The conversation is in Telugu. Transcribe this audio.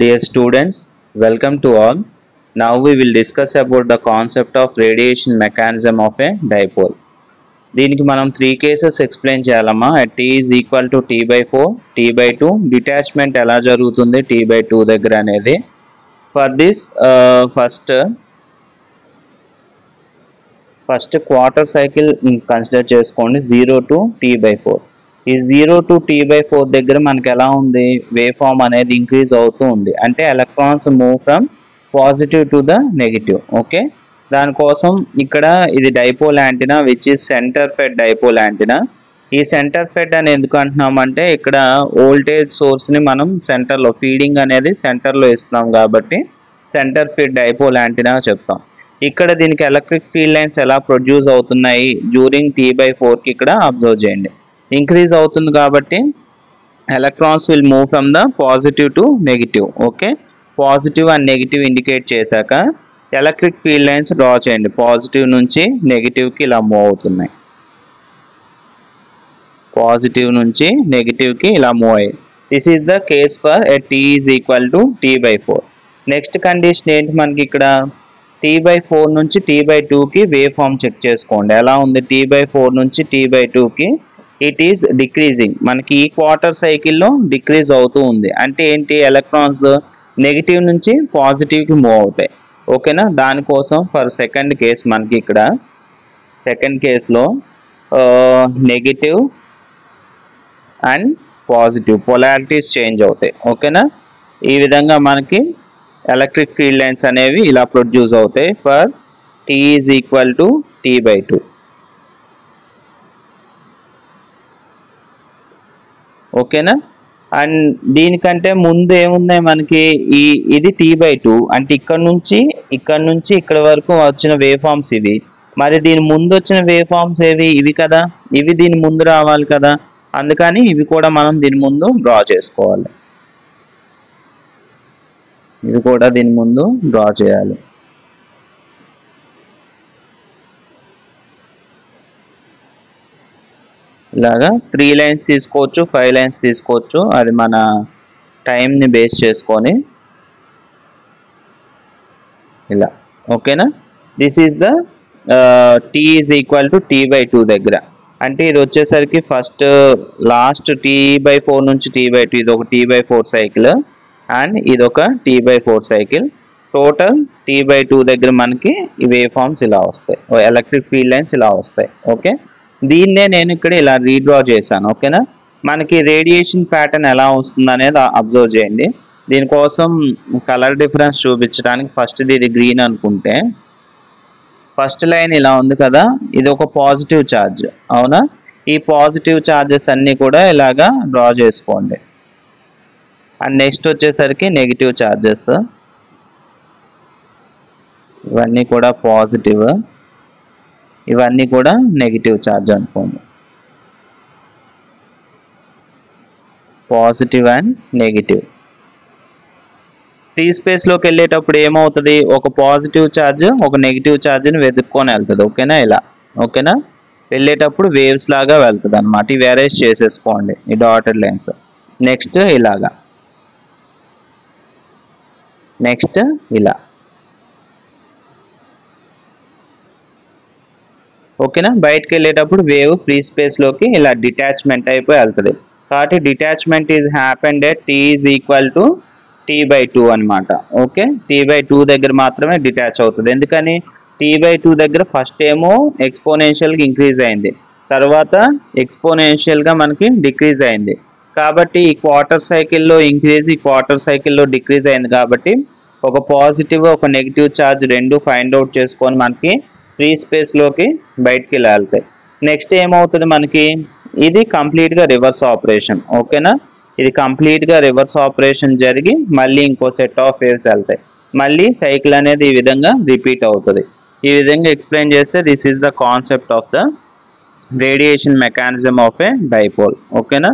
Dear students, welcome to all. Now we will discuss about the concept of radiation mechanism of a dipole. దీనికి మనం 3 కేసెస్ ఎక్స్ప్లెయిన్ చేయాలమ్మా. T is equal to T/4, T/2, detachment ఎలా జరుగుతుంది T/2 దగ్గర అనేది. For this first quarter cycle consider చేసుకోండి 0 to T/4. ఈ 0 to T/4 దగ్గర మనకి ఎలా ఉంది, వేవ్ ఫామ్ అనేది ఇంక్రీజ్ అవుతూ ఉంది. అంటే electrons move from positive to the negative. Okay, దానికోసం ఇక్కడ ఇది dipole antenna which is centre fed dipole antenna. ఈ సెంటర్ ఫెడ్ అని ఎందుకు అంటున్నామంటే ఇక్కడ వోల్టేజ్ సోర్స్ని మనం సెంటర్లో ఫీడింగ్ అనేది సెంటర్లో ఇస్తున్నాం కాబట్టి సెంటర్ ఫెడ్ డైపోల్ యాంటీనా చెప్తాం. ఇక్కడ దీనికి ఎలక్ట్రిక్ ఫీల్డ్ లైన్స్ ఎలా ప్రొడ్యూస్ అవుతున్నాయి డ్యూరింగ్ T/4కి ఇక్కడ అబ్జర్వ్ చేయండి. ఇంక్రీజ్ అవుతుంది కాబట్టి electrons will move from the positive to negative. Okay, positive and negative indicate చేశాక ఎలక్ట్రిక్ ఫీల్డ్ లైన్స్ డ్రా చేయండి. పాజిటివ్ నుంచి నెగిటివ్కి ఇలా మూవ్ అవుతున్నాయి, పాజిటివ్ నుంచి నెగిటివ్కి ఇలా మూవ్ అయ్యాయి. This is the case for T is equal to T/4. Next condition ఏంటి మనకి ఇక్కడ, T/4 నుంచి T/2కి వేవ్ ఫామ్ చెక్ చేసుకోండి. ఎలా ఉంది T/4 నుంచి T/2కి, ఇట్ ఈస్ డిక్రీజింగ్. మనకి ఈ క్వార్టర్ సైకిల్లో డిక్రీజ్ అవుతూ ఉంది. అంటే ఏంటి, ఎలక్ట్రాన్స్ నెగిటివ్ నుంచి పాజిటివ్కి మూవ్ అవుతాయి. ఓకేనా, దానికోసం ఫర్ సెకండ్ కేస్ మనకి ఇక్కడ సెకండ్ కేసులో negative and positive polarities change అవుతాయి. ఓకేనా, ఈ విధంగా మనకి ఎలక్ట్రిక్ ఫీల్డ్ లైన్స్ అనేవి ఇలా ప్రొడ్యూస్ అవుతాయి for T is equal to T/2. ఓకేనా, అండ్ దీనికంటే ముందు ఏమున్నాయి మనకి, ఇది T/2 అంటే ఇక్కడ నుంచి ఇక్కడ వరకు వచ్చిన వేవ్ ఫామ్స్ ఇవి. మరి దీని ముందు వచ్చిన వేవ్ ఫామ్స్ ఏవి, ఇవి కదా, ఇవి దీని ముందు రావాలి కదా, అందుకని ఇవి కూడా మనం దీని ముందు డ్రా చేసుకోవాలి. ఇవి కూడా దీని ముందు డ్రా చేయాలి. ఇలాగా 3 లైన్స్ తీసుకోవచ్చు, 5 లైన్స్ తీసుకోవచ్చు, అది మన టైంని బేస్ చేసుకొని ఇలా. ఓకేనా, this is the T is equal to T/2 దగ్గర. అంటే ఇది వచ్చేసరికి ఫస్ట్ లాస్ట్ T/4 నుంచి T/2 ఇది ఒక T/4 సైకిల్ అండ్ ఇది ఒక T/4 సైకిల్. టోటల్ T/2 దగ్గర మనకి ఈ వేవ్ ఫామ్స్ ఇలా వస్తాయి, ఎలక్ట్రిక్ ఫీల్డ్ లైన్స్ ఇలా వస్తాయి. ఓకే, దీన్నే నేను ఇక్కడ ఇలా రీడ్రా చేశాను. ఓకేనా, మనకి రేడియేషన్ ప్యాటర్న్ ఎలా వస్తుంది అనేది అబ్జర్వ్ చేయండి. దీనికోసం కలర్ డిఫరెన్స్ చూపించడానికి ఫస్ట్ ఇది గ్రీన్ అనుకుంటే, ఫస్ట్ లైన్ ఇలా ఉంది కదా, ఇది ఒక పాజిటివ్ ఛార్జ్. అవునా, ఈ పాజిటివ్ ఛార్జెస్ అన్నీ కూడా ఇలాగా డ్రా చేసుకోండి. అండ్ నెక్స్ట్ వచ్చేసరికి నెగిటివ్ ఛార్జెస్, ఇవన్నీ కూడా పాజిటివ్, ఇవన్నీ కూడా నెగిటివ్ ఛార్జ్ అనుకోండి. Positive and negative. ఫ్రీ స్పేస్లోకి వెళ్ళేటప్పుడు ఏమవుతుంది, ఒక పాజిటివ్ ఛార్జ్ ఒక నెగిటివ్ ఛార్జ్ని వెతుక్కొని వెళ్తుంది. ఓకేనా, ఇలా. ఓకేనా, వెళ్ళేటప్పుడు వేవ్స్ లాగా వెళ్తుంది అనమాట. ఇవి అరేంజ్ చేసేసుకోండి ఈ డాటెడ్ లైన్స్. నెక్స్ట్ ఇలాగా, నెక్స్ట్ ఇలా. ఓకేనా, బయటకు వెళ్ళేటప్పుడు వేవ్ ఫ్రీ స్పేస్లోకి ఇలా డిటాచ్మెంట్ అయిపోయి వెళ్తుంది. కాబట్టి detachment is happened at T is equal to T/2 అనమాట. ఓకే, T/2 దగ్గర మాత్రమే డిటాచ్ అవుతుంది. ఎందుకని, T/2 దగ్గర ఫస్ట్ ఏమో ఎక్స్పోనెన్షియల్గా ఇంక్రీజ్ అయింది, తర్వాత ఎక్స్పోనెన్షియల్గా మనకి డిక్రీజ్ అయింది. కాబట్టి ఈ క్వార్టర్ సైకిల్లో ఇంక్రీజ్, ఈ క్వార్టర్ సైకిల్లో డిక్రీజ్ అయింది. కాబట్టి ఒక పాజిటివ్ ఒక నెగిటివ్ ఛార్జ్ రెండు ఫైండ్ అవుట్ చేసుకొని మనకి ఫ్రీ స్పేస్లోకి బయటికి వెళ్తాయి. నెక్స్ట్ ఏమవుతుంది మనకి, ఇది కంప్లీట్గా రివర్స్ ఆపరేషన్. ఓకేనా, ఇది కంప్లీట్గా రివర్స్ ఆపరేషన్ జరిగి మళ్ళీ ఇంకో సెట్ ఆఫ్ వేవ్స్ వెళ్తాయి. మళ్ళీ సైకిల్ అనేది ఈ విధంగా రిపీట్ అవుతుంది. ఈ విధంగా ఎక్స్ప్లెయిన్ చేస్తే this is the concept of the radiation mechanism of A dipole. ఓకేనా,